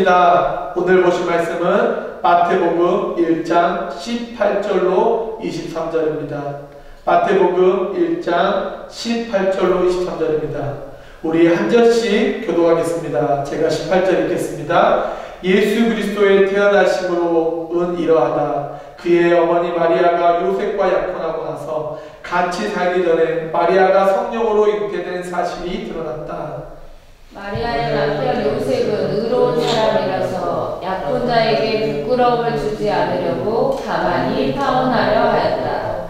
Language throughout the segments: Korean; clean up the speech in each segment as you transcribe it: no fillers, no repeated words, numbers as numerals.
오늘 보실 말씀은 마태복음 1장 18절로 23절입니다. 마태복음 1장 18절로 23절입니다. 우리 한 절씩 교독하겠습니다. 제가 18절 읽겠습니다. 예수 그리스도의 태어나심으로는 이러하다. 그의 어머니 마리아가 요셉과 약혼하고 나서 같이 살기 전에 마리아가 성령으로 잉태된 사실이 드러났다. 마리아의 남편 요셉은 의로운 사람이라서 약혼자에게 부끄러움을 주지 않으려고 가만히 파혼하려 하였다.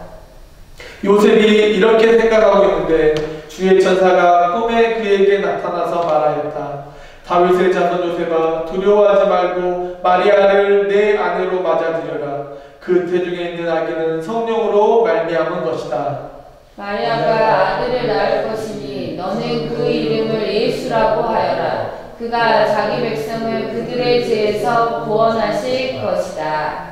요셉이 이렇게 생각하고 있는데 주의 천사가 꿈에 그에게 나타나서 말하였다. 다윗의 자손 요셉아, 두려워하지 말고 마리아를 내 아내로 맞아들여라. 그 태중에 있는 아기는 성령으로 말미암은 것이다. 마리아가 아들을 낳을 것이니 너는 그 이름을 예수라고 하여라. 그가 자기 백성을 그들의 죄에서 구원하실 것이다.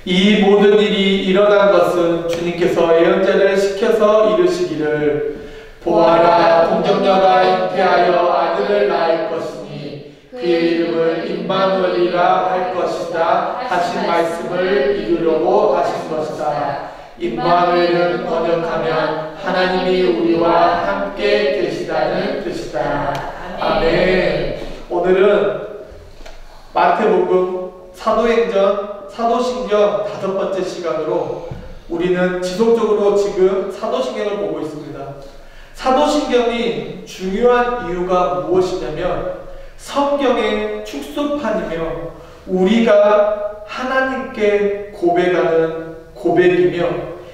이 모든 일이 일어난 것은 주님께서 예언자를 시켜서 이르시기를 보아라, 동정녀가 잉태하여 아들을 낳을 것이니 그의 이름을 임마누엘이라 할 것이다 하신 말씀을 이루려고 하신 것이다. 임마누엘은 번역하면 하나님이 우리와 함께 계시다는 뜻이다. 아멘. 오늘은 마태복음, 사도행전, 사도신경 5번째 시간으로 우리는 지속적으로 지금 사도신경을 보고 있습니다. 사도신경이 중요한 이유가 무엇이냐면 성경의 축소판이며 우리가 하나님께 고백하는 고백이며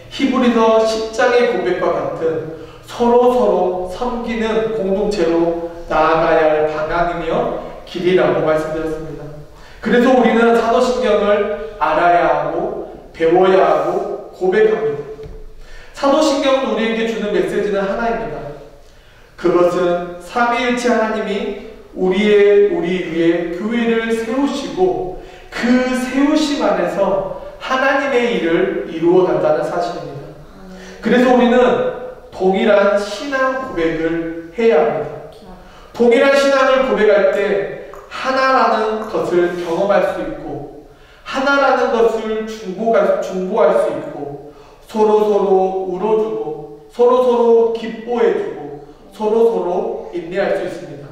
히브리서 10장의 고백과 같은 서로 섬기는 공동체로 나아가야 할 방향이며 길이라고 말씀드렸습니다. 그래서 우리는 사도신경을 알아야 하고 배워야 하고 고백합니다. 사도신경은 우리에게 주는 메시지는 하나입니다. 그것은 삼위일체 하나님이 우리 위에 교회를 세우시고 그 세우심 안에서 하나님의 일을 이루어 간다는 사실입니다. 그래서 우리는 동일한 신앙 고백을 해야 합니다. 동일한 신앙을 고백할 때 하나라는 것을 경험할 수 있고 하나라는 것을 중보할 수 있고 서로 울어주고 서로 기뻐해주고 서로 인내할 수 있습니다.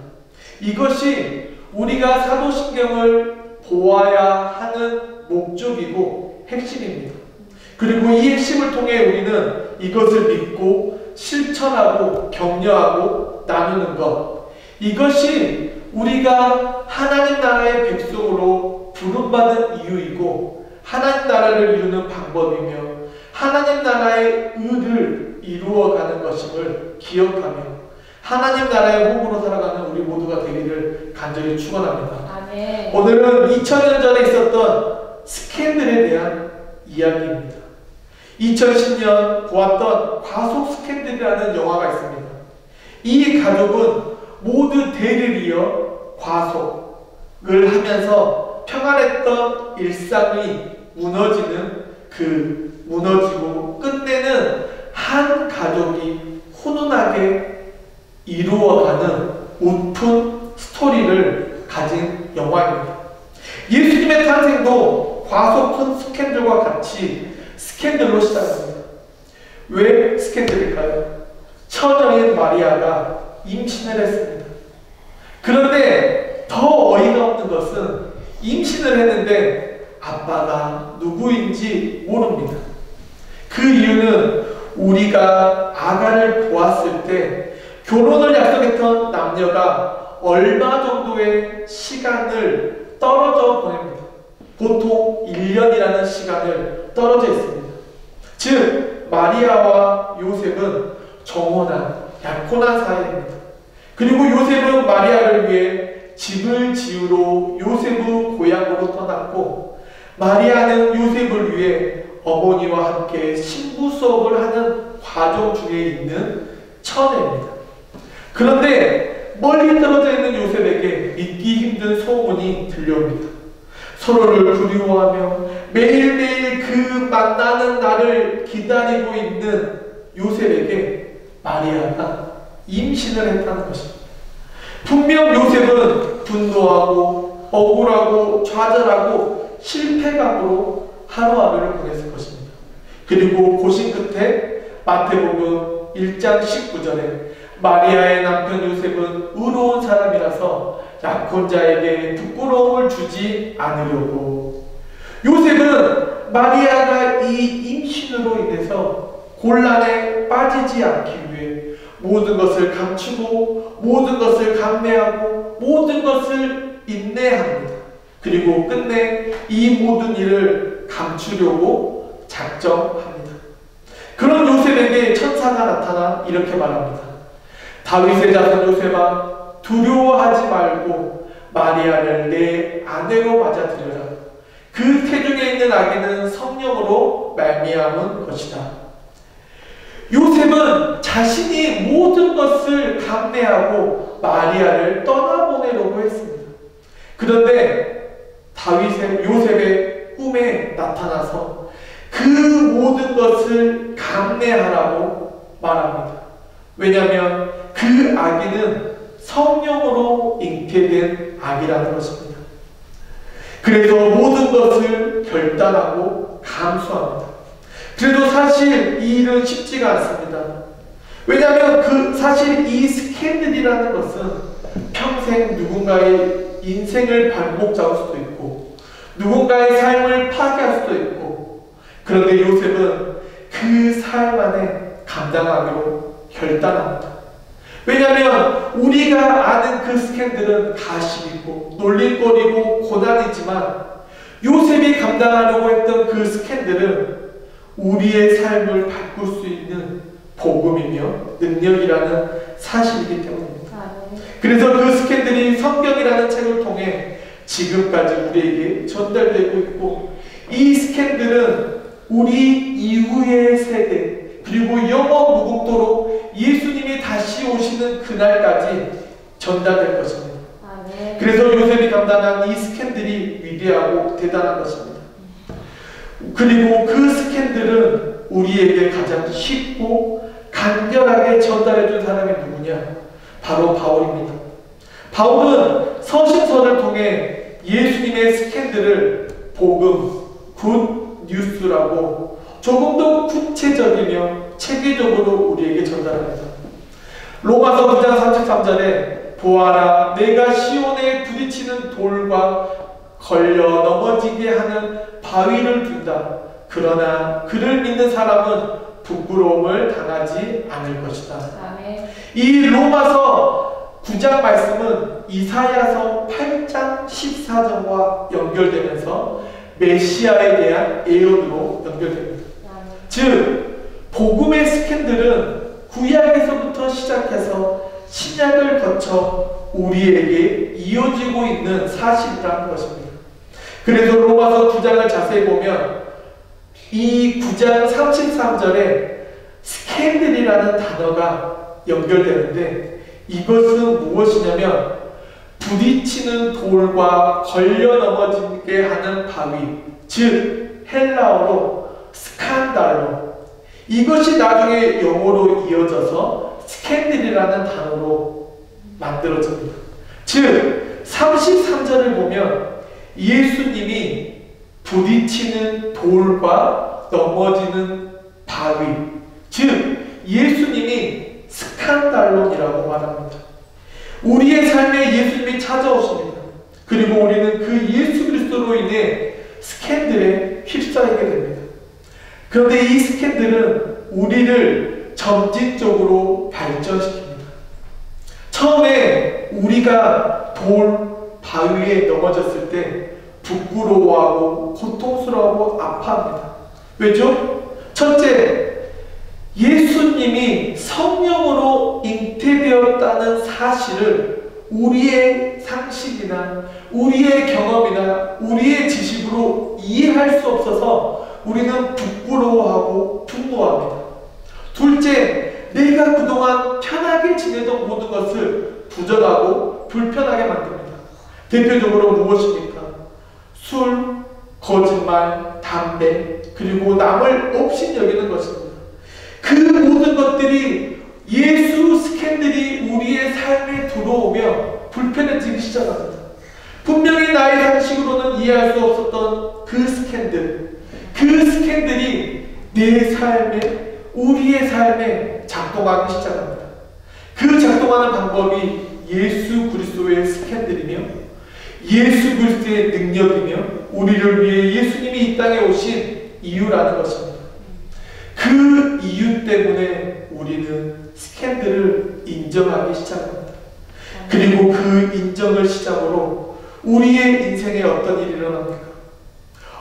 이것이 우리가 사도신경을 보아야 하는 목적이고 핵심입니다. 그리고 이 핵심을 통해 우리는 이것을 믿고 실천하고 격려하고 나누는 것, 이것이 우리가 하나님 나라의 백성으로 부름받은 이유이고 하나님 나라를 이루는 방법이며 하나님 나라의 의를 이루어가는 것임을 기억하며 하나님 나라의 호흡으로 살아가는 우리 모두가 되기를 간절히 축원합니다. 아멘. 오늘은 2000년 전에 있었던 스캔들에 대한 이야기입니다. 2010년 보았던 과속 스캔들이라는 영화가 있습니다. 이 가족은 모두 대를 이어 과속을 하면서 평안했던 일상이 무너지고 끝내는 한 가족이 훈훈하게 이루어가는 웃픈 스토리를 가진 영화입니다. 예수님의 탄생도 과속 스캔들과 같이 스캔들로 시작합니다. 왜 스캔들일까요? 처녀인 마리아가 임신을 했습니다. 그런데 더 어이가 없는 것은 임신을 했는데 아빠가 누구인지 모릅니다. 그 이유는 우리가 아가를 보았을 때 결혼을 약속했던 남녀가 얼마 정도의 시간을 떨어져 보냅니다. 보통 1년이라는 시간을 떨어져 있습니다. 즉 마리아와 요셉은 정혼한 약혼한 사이입니다. 그리고 요셉은 마리아를 위해 집을 지으러 요셉의 고향으로 떠났고 마리아는 요셉을 위해 어머니와 함께 신부 수업을 하는 과정 중에 있는 처녀입니다. 그런데 멀리 떨어져 있는 요셉에게 믿기 힘든 소문이 들려옵니다. 서로를 그리워하며 매일매일 그 만나는 날을 기다리고 있는 요셉에게 마리아가 임신을 했다는 것입니다. 분명 요셉은 분노하고 억울하고 좌절하고 실패감으로 하루하루를 보냈을 것입니다. 그리고 고심 끝에 마태복음 1장 19절에 마리아의 남편 요셉은 의로운 사람이라서 약혼자에게 부끄러움을 주지 않으려고. 요셉은 마리아가 이 임신으로 인해서 곤란에 빠지지 않기 위해 모든 것을 감추고 모든 것을 감내하고 모든 것을 인내합니다. 그리고 끝내 이 모든 일을 감추려고 작정합니다. 그런 요셉에게 천사가 나타나 이렇게 말합니다. 다윗의 자손 요셉아, 두려워하지 말고 마리아를 내 아내로 맞아들여라. 그 태중에 있는 아기는 성령으로 말미암은 것이다. 요셉은 자신이 모든 것을 감내하고 마리아를 떠나보내려고 했습니다. 그런데 요셉의 꿈에 나타나서 그 모든 것을 감내하라고 말합니다. 왜냐하면 그 아기는 성령으로 잉태된 아기라는 것입니다. 그래서 모든 것을 결단하고 감수합니다. 그래도 사실 이 일은 쉽지가 않습니다. 왜냐하면 사실 이 스캔들이라는 것은 평생 누군가의 인생을 발목 잡을 수도 있고 누군가의 삶을 파괴할 수도 있고, 그런데 요셉은 그 삶 안에 감당하기로 결단합니다. 왜냐하면 우리가 아는 그 스캔들은 가식이고 놀림거리고 고난이지만 요셉이 감당하려고 했던 그 스캔들은 우리의 삶을 바꿀 수 있는 복음이며 능력이라는 사실이기 때문입니다. 그래서 그 스캔들이 성경이라는 책을 통해 지금까지 우리에게 전달되고 있고, 이 스캔들은 우리 이후의 세대 그리고 영원 무궁토록 예수님이 다시 오시는 그날까지 전달될 것입니다. 그래서 요셉이 감당한 이 스캔들이 위대하고 대단한 것입니다. 그리고 그 스캔들은 우리에게 가장 쉽고 간결하게 전달해준 사람이 누구냐? 바로 바울입니다. 바울은 서신서를 통해 예수님의 스캔들을 복음, 굿 뉴스라고 조금 더 구체적이며 체계적으로 우리에게 전달합니다. 로마서 9장 33절에 보아라, 내가 시온에 부딪히는 돌과 걸려 넘어지게 하는 바위를 둔다. 그러나 그를 믿는 사람은 부끄러움을 당하지 않을 것이다. 아멘. 이 로마서 9장 말씀은 이사야서 8장 14절과 연결되면서 메시아에 대한 예언으로 연결됩니다. 즉 복음의 스캔들은 구약에서부터 시작해서 신약을 거쳐 우리에게 이어지고 있는 사실이라는 것입니다. 그래서 로마서 9장을 자세히 보면 이 9장 33절에 스캔들이라는 단어가 연결되는데, 이것은 무엇이냐면 부딪히는 돌과 걸려 넘어지게 하는 바위, 즉 헬라어로 스칸달로, 이것이 나중에 영어로 이어져서 스캔들이라는 단어로 만들어집니다. 즉 33절을 보면 예수님이 부딪히는 돌과 넘어지는 바위, 즉 예수님이 스칸달론이라고 말합니다. 우리의 삶에 예수님이 찾아오십니다. 그리고 우리는 그 예수 그리스도로 인해 스캔들에 휩싸이게 됩니다. 그런데 이 스캔들은 우리를 점진적으로 발전시킵니다. 처음에 우리가 바위에 넘어졌을 때 부끄러워하고 고통스러워하고 아파합니다. 왜죠? 첫째, 예수님이 성령으로 잉태되었다는 사실을 우리의 상식이나 우리의 경험이나 우리의 지식으로 이해할 수 없어서 우리는 부끄러워하고 분노합니다. 둘째, 내가 그동안 편하게 지내던 모든 것을 부정하고 불편하게 만듭니다. 대표적으로 무엇입니까? 술, 거짓말, 담배, 그리고 남을 업신여기는 것입니다. 그 모든 것들이 예수 스캔들이 우리의 삶에 들어오며 불편해지기 시작합니다. 분명히 나의 상식으로는 이해할 수 없었던 그 스캔들이 내 삶에, 우리의 삶에 작동하기 시작합니다. 그 작동하는 방법이 예수 그리스도의 스캔들이며 예수 그리스도의 능력이며 우리를 위해 예수님이 이 땅에 오신 이유라는 것입니다. 그 이유 때문에 우리는 스캔들을 인정하기 시작합니다. 그리고 그 인정을 시작으로 우리의 인생에 어떤 일이 일어납니까?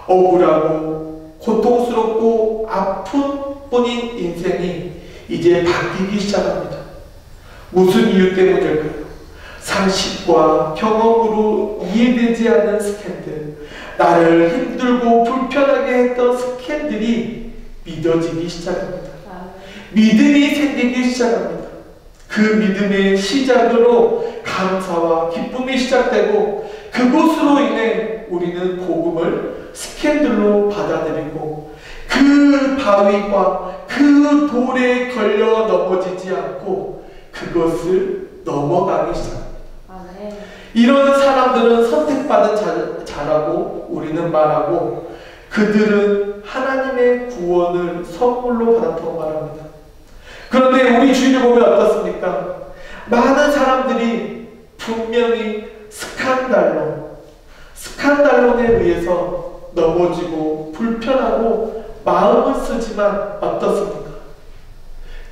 억울하고 고통스럽고 아픈 뿐인 인생이 이제 바뀌기 시작합니다. 무슨 이유 때문일까요? 상식과 경험으로 이해되지 않는 스캔들, 나를 힘들고 불편하게 했던 스캔들이 믿어지기 시작합니다. 믿음이 생기기 시작합니다. 그 믿음의 시작으로 감사와 기쁨이 시작되고 그것으로 인해 우리는 복음을 스캔들로 받아들이고 그 바위와 그 돌에 걸려 넘어지지 않고 그것을 넘어가기 시작합니다. 이런 사람들은 선택받은 자라고 우리는 말하고 그들은 하나님의 구원을 선물로 받았다고 말합니다. 그런데 우리 주위를 보면 어떻습니까? 많은 사람들이 분명히 스칸달론에 의해서 넘어지고 불편하고 마음을 쓰지만 어떻습니까?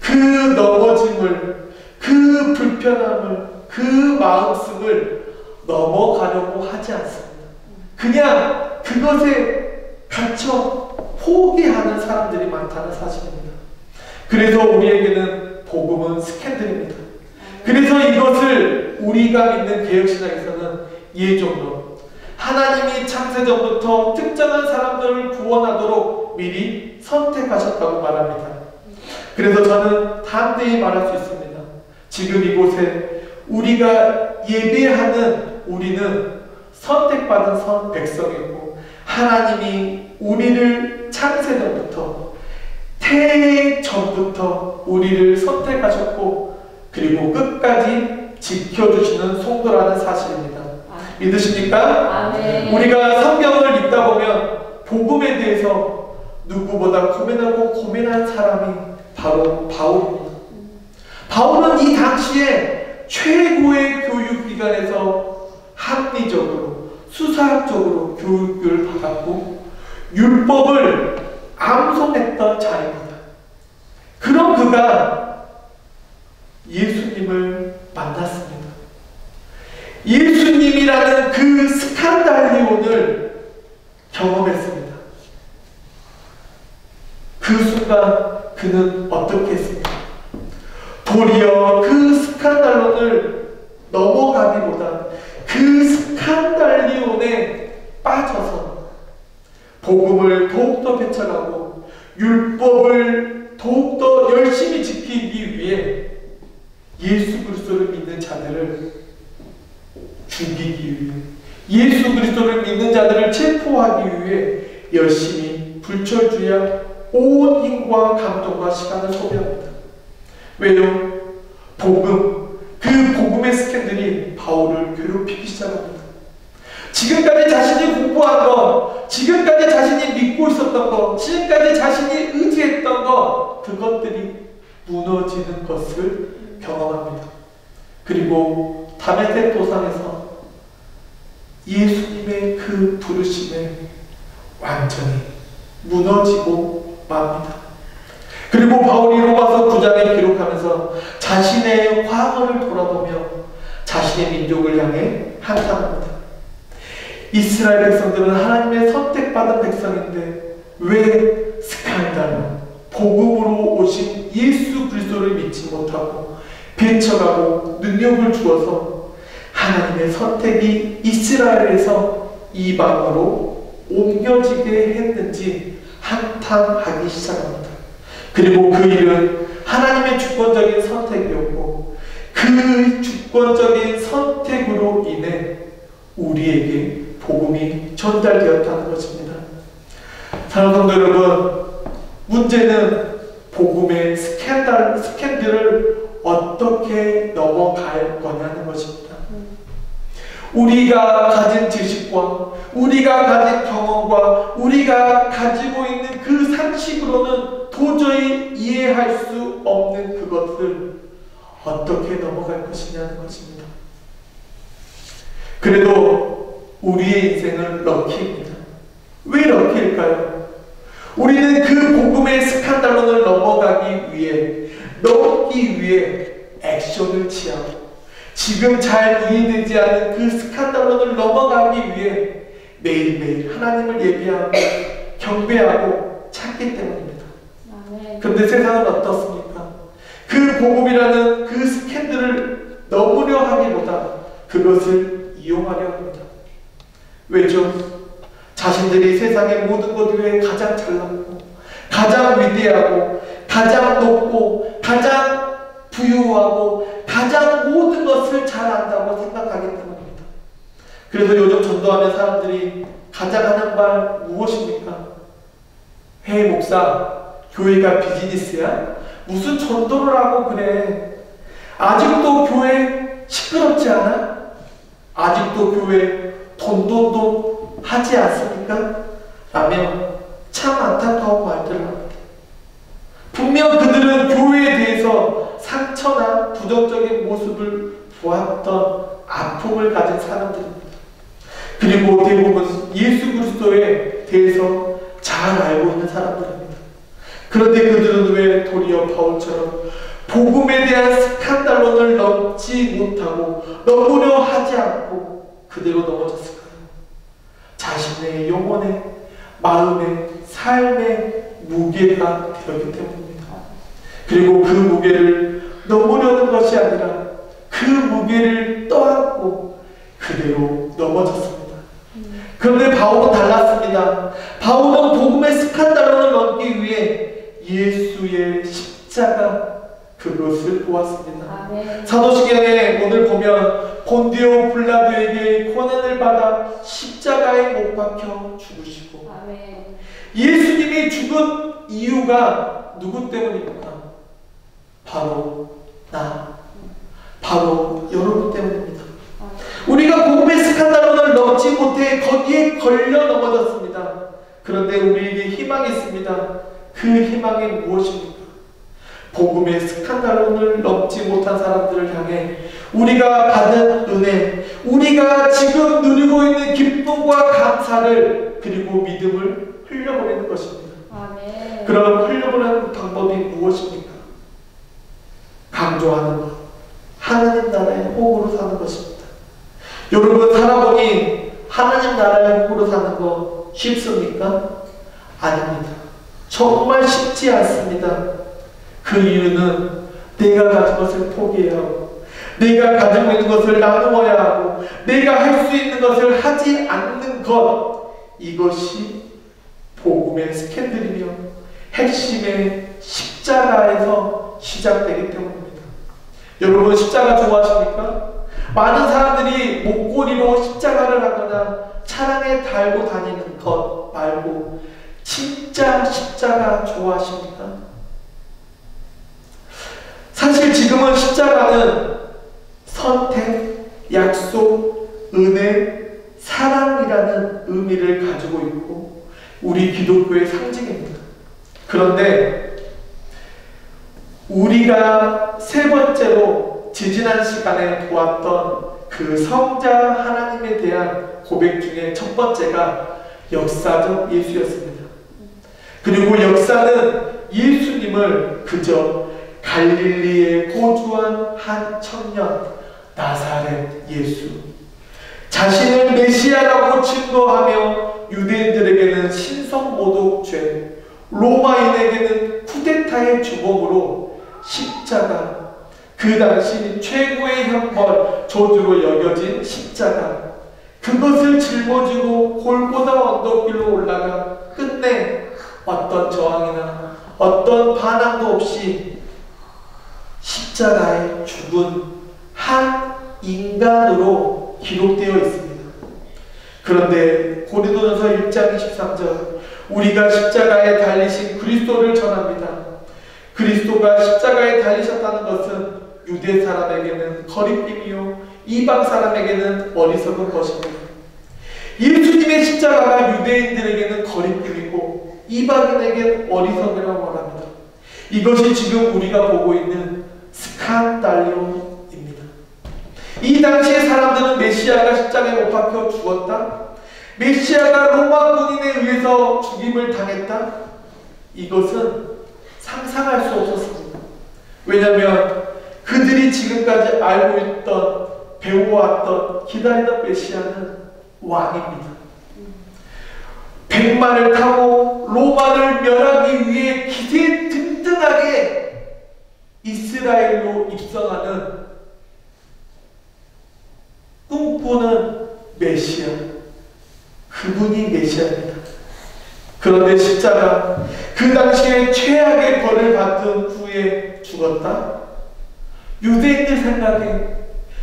그 넘어짐을, 그 불편함을, 그 마음씀을 넘어가려고 하지 않습니다. 그냥 그것에 갇혀 포기하는 사람들이 많다는 사실입니다. 그래서 우리에게는 복음은 스캔들입니다. 그래서 이것을 우리가 믿는 개혁신학에서는 예정론, 하나님이 창세전부터 특정한 사람들을 구원하도록 미리 선택하셨다고 말합니다. 그래서 저는 담대히 말할 수 있습니다. 지금 이곳에 우리가 예배하는 우리는 선택받은 백성이고 하나님이 우리를 창세전부터 태의 전부터 우리를 선택하셨고 그리고 끝까지 지켜주시는 성도라는 사실입니다. 믿으십니까? 아멘. 우리가 성경을 읽다 보면 복음에 대해서 누구보다 고민한 사람이 바로 바울입니다. 바울은 이 당시에 최고의 교육기관에서 합리적으로 수사학적으로 교육을 받았고 율법을 암송했던 자입니다. 그런 그가 예수님을 만났습니다. 예수님이라는 그 스칸달리온을 경험했습니다. 그 순간 그는 어떻게 했습니까? 도리어 그 스칸달론을 넘어가기보다 그 스칸달리온에 빠져서 복음을 더욱더 펼쳐가고 율법을 더욱더 열심히 지키기 위해 예수 그리스도를 믿는 자들을 죽이기 위해 예수 그리스도를 믿는 자들을 체포하기 위해 열심히 불철주야 온 힘과 감동과 시간을 소비합니다. 왜요? 그 복음의 스캔들이 바울을 괴롭히기 시작합니다. 지금까지 자신이 공부한 것, 지금까지 자신이 믿고 있었던 것, 지금까지 자신이 의지했던 것, 그것들이 무너지는 것을 경험합니다. 그리고 다메섹 도상에서 예수님의 그 부르심에 완전히 무너지고 맙니다. 그리고 바울이 로마서 9장에 기록하면서 자신의 과거를 돌아보며 자신의 민족을 향해 한탄합니다. 이스라엘 백성들은 하나님의 선택받은 백성인데 왜 스칸달로 복음으로 오신 예수 그리스도를 믿지 못하고 배척하고 능력을 주어서 하나님의 선택이 이스라엘에서 이방으로 옮겨지게 했는지 한탄하기 시작합니다. 그리고 그 일은 하나님의 주권적인 선택이었고 그 주권적인 선택으로 인해 우리에게 복음이 전달되었다는 것입니다. 사랑하는 성도 여러분, 문제는 복음의 스캔들을 어떻게 넘어갈 거냐는 것입니다. 우리가 가진 지식과 우리가 가진 경험과 우리가 가지고 있는 그 상식으로는 도저히 이해할 수 없는 그것을 어떻게 넘어갈 것이냐는 것입니다. 그래도 우리의 인생은 럭키입니다. 왜 럭키일까요? 우리는 그 복음의 스칸달론을 넘기 위해 액션을 취하고 지금 잘 이해되지 않는 그 스칸달론을 넘어가기 위해 매일매일 하나님을 예배하고 경배하고 찾기 때문입니다. 그런데 세상은 어떻습니까? 그 복음이라는 그 스캔들을 넘으려 하기보다 그것을 이용하려 합니다. 왜죠? 자신들이 세상의 모든 것 외에 가장 잘났고 가장 위대하고 가장 높고 가장 부유하고 가장 모든 것을 잘 안다고 생각하기 때문입니다. 그래서 요즘 전도하는 사람들이 가장 하는 말 무엇입니까? 헤이 목사, 교회가 비즈니스야? 무슨 전도를 하고 그래? 아직도 교회 시끄럽지 않아? 아직도 교회 돈 하지 않습니까? 라며 참 안타까운 말들을 합니다. 분명 그들은 교회에 대해서 상처나 부정적인 모습을 보았던 아픔을 가진 사람들입니다. 그리고 대부분 예수 그리스도에 대해서 잘 알고 있는 사람들입니다. 그런데 그들은 왜 도리어 바울처럼 복음에 대한 스칸달론을 넘지 못하고 넘으려 하지 않고 그대로 넘어졌을까요? 자신의 영혼의 마음의 삶의 무게가 되었기 때문입니다. 그리고 그 무게를 넘으려는 것이 아니라 그 무게를 떠안고 그대로 넘어졌습니다. 그런데 바울은 달랐습니다. 바울은 복음의 스칸달론을 넘기 위해 예수의 십자가 그것을 보았습니다. 아멘. 사도신경에 오늘 보면 본디오 빌라도에게 고난을 받아 십자가에 못 박혀 죽으시고 아멘. 예수님이 죽은 이유가 누구 때문입니까? 바로 바로 여러분 때문입니다. 우리가 복음의 스칸달론을 넘지 못해 거기에 걸려 넘어졌습니다. 그런데 우리에게 희망이 있습니다. 그 희망이 무엇입니까? 복음의 스칸달론을 넘지 못한 사람들을 향해 우리가 받은 은혜, 우리가 지금 누리고 있는 기쁨과 감사를 그리고 믿음을 흘려보내는 것입니다. 아멘. 그럼 흘려보내는 방법이 무엇입니까? 강조하는 것, 하나님 나라의 호흡으로 사는 것입니다. 여러분 살아보니 하나님 나라의 호흡으로 사는 거 쉽습니까? 아닙니다. 정말 쉽지 않습니다. 그 이유는 내가 가진 것을 포기해야 하고 내가 가지고 있는 것을 나누어야 하고 내가 할 수 있는 것을 하지 않는 것, 이것이 복음의 스캔들이며 핵심의 십자가에서 시작되기 때문입니다. 여러분 십자가 좋아하십니까? 많은 사람들이 목걸이로 십자가를 하거나 차량에 달고 다니는 것 말고 진짜 십자가 좋아하십니까? 사실 지금은 십자가는 선택, 약속, 은혜, 사랑이라는 의미를 가지고 있고 우리 기독교의 상징입니다. 그런데 우리가 세 번째로 지지난 시간에 보았던 그 성자 하나님에 대한 고백 중에 첫 번째가 역사적 예수였습니다. 그리고 역사는 예수님을 그저 갈릴리에 거주한 한 청년 나사렛 예수, 자신을 메시아라고 증거하며 유대인들에게는 신성모독죄, 로마인에게는 쿠데타의 주범으로 십자가, 그 당시 최고의 형벌, 저주로 여겨진 십자가, 그것을 짊어지고 골고다 언덕길로 올라가 끝내 어떤 저항이나 어떤 반항도 없이 십자가에 죽은 한 인간으로 기록되어 있습니다. 그런데 고린도전서 1장 23절, 우리가 십자가에 달리신 그리스도를 전합니다. 그리스도가 십자가에 달리셨다는 것은 유대 사람에게는 거리낌이요 이방 사람에게는 어리석은 것입니다. 예수님의 십자가가 유대인들에게는 거리낌이고 이방인에게는 어리석이라고 말합니다. 이것이 지금 우리가 보고 있는 스칸달리온입니다. 이 당시의 사람들은 메시아가 십자가에 못 박혀 죽었다, 메시아가 로마 군인에 의해서 죽임을 당했다, 이것은 상상할 수 없었습니다. 왜냐하면 그들이 지금까지 알고 있던, 배워왔던, 기다리던 메시아는 왕입니다. 백마를 타고 로마를 멸하기 위해 기세 등등하게 이스라엘로 입성하는 꿈꾸는 메시아, 그분이 메시아입니다. 그런데 십자가, 그 당시에 최악의 벌을 받은 후에 죽었다? 유대인들 생각에,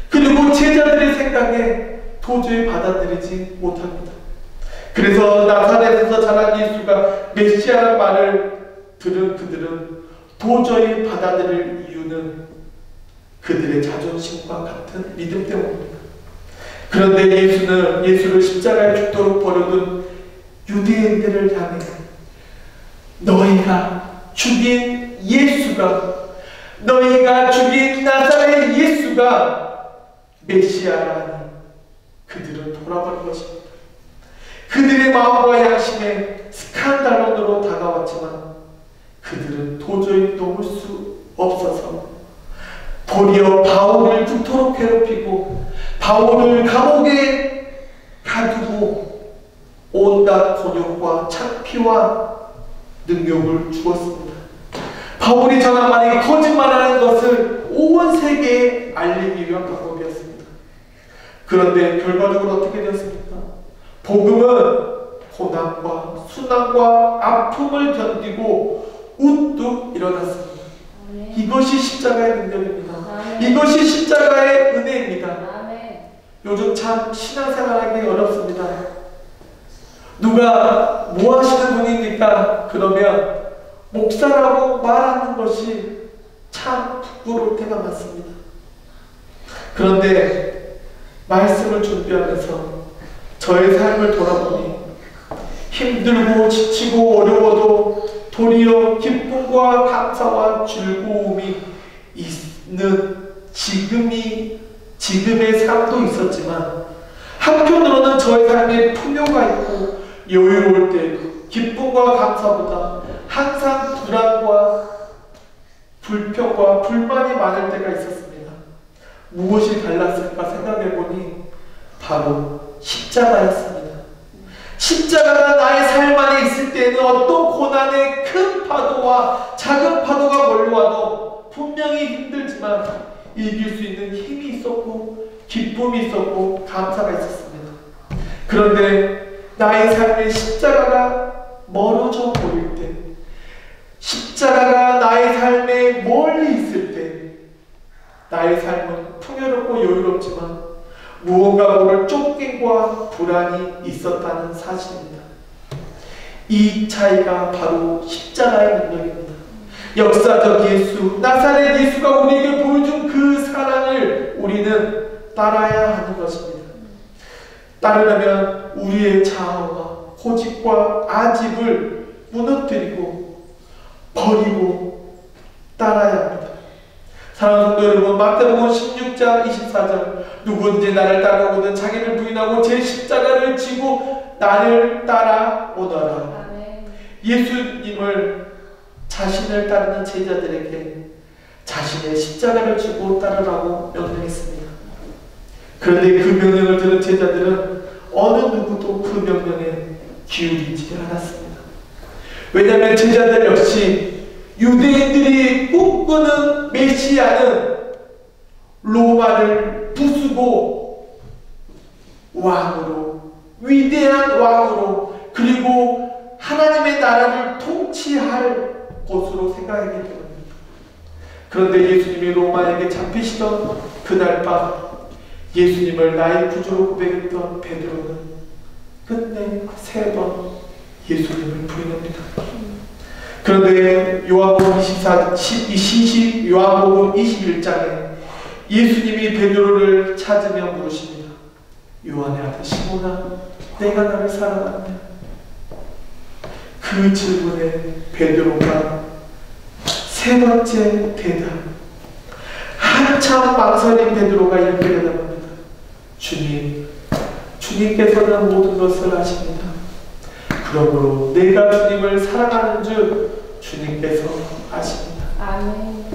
그리고 제자들의 생각에 도저히 받아들이지 못합니다. 그래서 나사렛에서 자란 예수가 메시아란 말을 들은 그들은 도저히 받아들일 이유는 그들의 자존심과 같은 믿음 때문입니다. 그런데 예수를 십자가에 죽도록 버려둔 유대인들을 향해 너희가 죽인 예수가, 너희가 죽인 나사렛 예수가 메시아라니 그들은 돌아버린 것입니다. 그들의 마음과 양심에 스칸달론으로 다가왔지만 그들은 도저히 넘을 수 없어서 도리어 바울을 그토록 괴롭히고 바울을 감옥에 가두고 온갖 곤욕과 창피와 능욕을 주었습니다. 바울이 전한 말이 거짓말하는 것을 온 세계에 알리기 위한 방법이었습니다. 그런데 결과적으로 어떻게 되었습니까? 복음은 고난과 순환과 아픔을 견디고 우뚝 일어났습니다. 이것이 십자가의 능력입니다. 이것이 십자가의 은혜입니다. 요즘 참 신앙생활하기 어렵습니다. 누가 뭐 하시는 분입니까? 그러면 목사라고 말하는 것이 참 부끄러울 때가 많습니다. 그런데 말씀을 준비하면서 저의 삶을 돌아보니 힘들고 지치고 어려워도 도리어 기쁨과 감사와 즐거움이 있는 지금의 삶도 있었지만, 한편으로는 저의 삶에 풍요가 있고 여유로울 때 기쁨과 감사보다 항상 불안과 불평과 불만이 많을 때가 있었습니다. 무엇이 달랐을까 생각해보니 바로 십자가였습니다. 십자가가 나의 삶 안에 있을 때에는 어떤 고난의 큰 파도와 작은 파도가 몰려와도 분명히 힘들지만 이길 수 있는 힘이 있었고 기쁨이 있었고 감사가 있었습니다. 그런데 나의 삶의 십자가가 멀어져 보일 때, 십자가가 나의 삶에 멀리 있을 때 나의 삶은 풍요롭고 여유롭지만 무언가 모를 쫓김과 불안이 있었다는 사실입니다. 이 차이가 바로 십자가의 능력입니다. 역사적 예수, 나사렛 예수가 우리에게 보여준 그 사랑을 우리는 따라야 하는 것입니다. 따르려면 우리의 자아와 고집과 아집을 무너뜨리고 버리고 따라야 합니다. 사랑하는 성도 여러분, 마태복음 16장 24절, 누구든지 나를 따르거든 자기를 부인하고 제 십자가를 지고 나를 따라오너라. 예수님을 자신을 따르는 제자들에게 자신의 십자가를 지고 따르라고 명령했습니다. 그런데 그 명령을 들은 제자들은 어느 누구도 그 명령에 기울이지 않았습니다. 왜냐하면 제자들 역시 유대인들이 꿈꾸는 메시아는 로마를 부수고 왕으로, 위대한 왕으로, 그리고 하나님의 나라를 통치할 곳으로 생각하기 때문입니다. 그런데 예수님이 로마에게 잡히시던 그날 밤 예수님을 나의 구주로 고백했던 베드로는 끝내 3번 예수님을 부인합니다. 그런데 요한복음 21장에 예수님이 베드로를 찾으며 물으십니다. 요한의 아들 시몬아, 내가 나를 사랑하느냐? 그 질문에 베드로가 세 번째 대답, 한참 망설인 베드로가 이렇게 대답합니다. 주님, 주님께서는 모든 것을 아십니다. 그러므로 내가 주님을 사랑하는 줄 주님께서 아십니다. 아멘.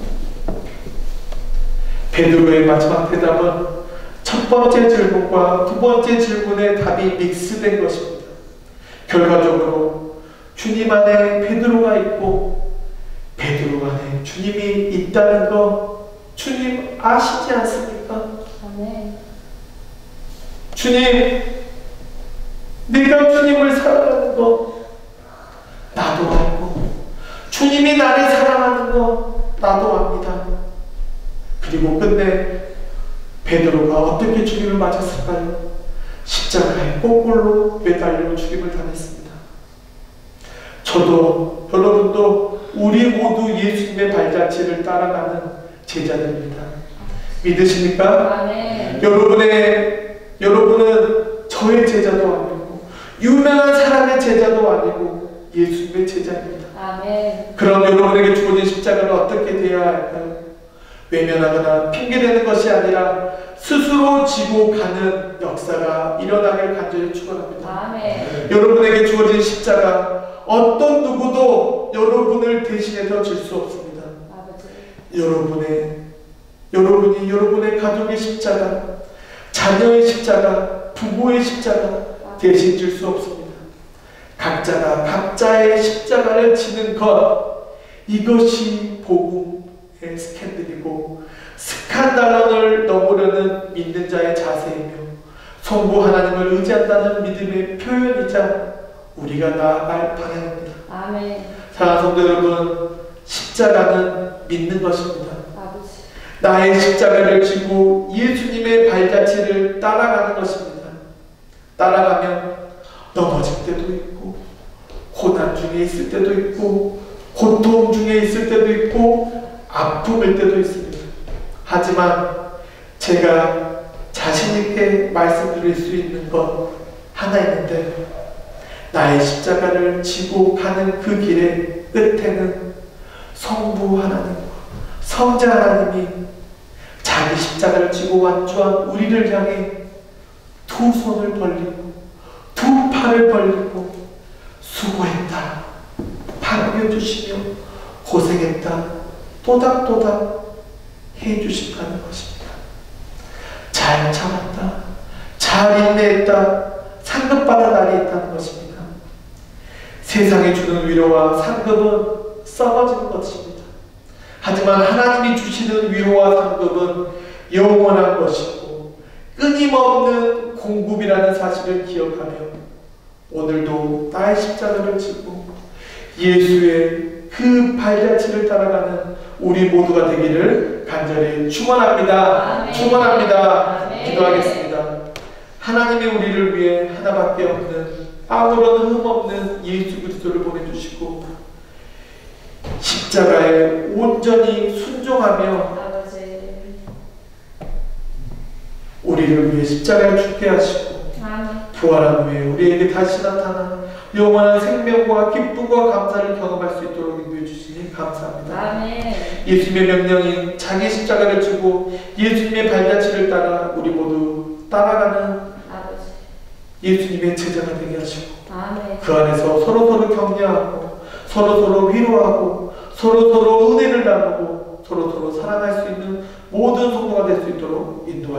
베드로의 마지막 대답은 첫 번째 질문과 두 번째 질문의 답이 믹스된 것입니다. 결과적으로 주님 안에 베드로가 있고 베드로 안에 주님이 있다는 거 주님 아시지 않습니까? 아멘. 주님, 내가 주님을 사랑하는 거 나도 알고 주님이 나를 사랑하는 거 나도 압니다. 그리고 끝내 베드로가 어떻게 주님을 맞았을까요? 십자가에 거꾸로 매달려 죽임을 당했습니다. 저도 여러분도 우리 모두 예수님의 발자취를 따라가는 제자들입니다. 믿으십니까? 아멘. 여러분은 저의 제자도 아니고 유명한 사람의 제자도 아니고 예수님의 제자입니다. 아멘. 그럼 여러분에게 주어진 십자가는 어떻게 되어야 할까요? 외면하거나 핑계대는 것이 아니라 스스로 지고 가는 역사가 일어나길 간절히 축원합니다. 아멘. 여러분에게 주어진 십자가 어떤 누구도 여러분을 대신해서 질 수 없습니다. 아버지. 여러분이 여러분의 가족의 십자가, 자녀의 십자가, 부모의 십자가 대신 질 수 없습니다. 각자가 각자의 십자가를 지는 것, 이것이 복음의 스캔들이고 스칸달론을 넘으려는 믿는 자의 자세이며 성부 하나님을 의지한다는 믿음의 표현이자 우리가 나아갈 방향입니다. 아멘. 사랑하는 성도 여러분, 십자가는 믿는 것입니다. 아버지. 나의 십자가를 지고 예수님의 발자취를 따라가는 것입니다. 따라가면 넘어질 때도 있고 고난 중에 있을 때도 있고 고통 중에 있을 때도 있고 아픔일 때도 있습니다. 하지만 제가 자신있게 말씀드릴 수 있는 것 하나 있는데, 나의 십자가를 지고 가는 그 길의 끝에는 성부 하나님과 성자 하나님이 자기 십자가를 지고 완주한 우리를 향해 두 손을 벌리고 두 팔을 벌리고 수고했다, 반겨주시며 고생했다, 또닥또닥 해주신다는 것입니다. 잘 참았다, 잘 인내했다, 상급받을 날이 있다는 것입니다. 세상이 주는 위로와 상급은 썩어지는 것입니다. 하지만 하나님이 주시는 위로와 상급은 영원한 것이고 끊임없는 공급이라는 사실을 기억하며 오늘도 나의 십자가를 지고 예수의 그 발자취를 따라가는 우리 모두가 되기를 간절히 축원합니다. 아멘. 축원합니다. 아멘. 기도하겠습니다. 하나님이 우리를 위해 하나밖에 없는 아무런 흠없는 예수 그리스도를 보내주시고 십자가에 온전히 순종하며 아버지. 우리를 위해 십자가에 죽게 하시고 아멘. 부활한 후에 우리에게 다시 나타나 영원한 생명과 기쁨과 감사를 경험할 수 있도록 인도해 주시니 감사합니다. 아멘. 예수님의 명령인 자기 십자가를 지고 예수님의 발자취를 따라 우리 모두 따라가는 아버지. 예수님의 제자가 되게 하시고 아멘. 그 안에서 서로서로 격려하고 서로서로 위로하고 서로서로 은혜를 나누고 서로서로 사랑할 수 있는 모든 성도가 될 수 있도록 인도하시옵소서.